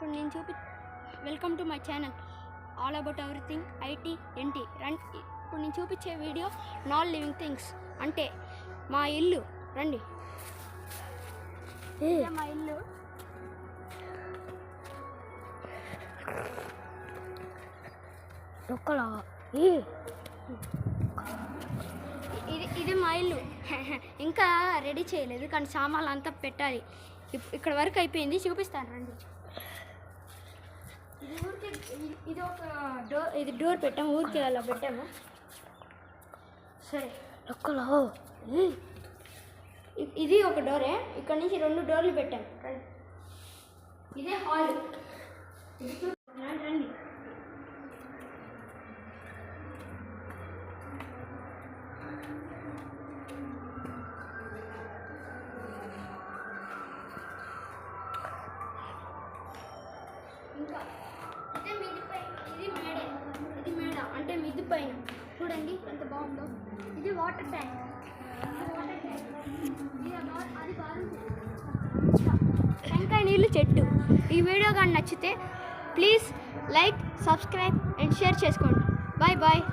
ఇప్పుడు నేను welcome to my channel all about everything IT NT రండి. ఇప్పుడు నేను చూపించే వీడియో నాన్ లివింగ్ థింగ్స్ అంటే మా ఇల్లు. రండి, మా ఇల్లు. ఇది మా ఇల్లు. ఇంకా రెడీ చేయలేదు కానీ సామాన్లు అంతా పెట్టాలి. ఇక్కడ వరకు అయిపోయింది, చూపిస్తాను రండి. ఇది ఒక డోర్, ఇది డోర్ పెట్టాము, ఊరికి అలా పెట్టాము. సరే, ఇది ఒక డోరే. ఇక్కడ నుంచి 2 డోర్లు పెట్టాము. ఇదే హాల్. రండి. ఇంకా ఇదే మిద్ది పైన, ఇది మేడ అంటే మిద్ది పైన. చూడండి ఎంత బాగుందో. ఇది వాటర్ ట్యాంక్. అది టెంకాయ నీళ్ళు చెట్టు. ఈ వీడియో కానీ నచ్చితే please like, subscribe and share చేసుకోండి. Bye bye.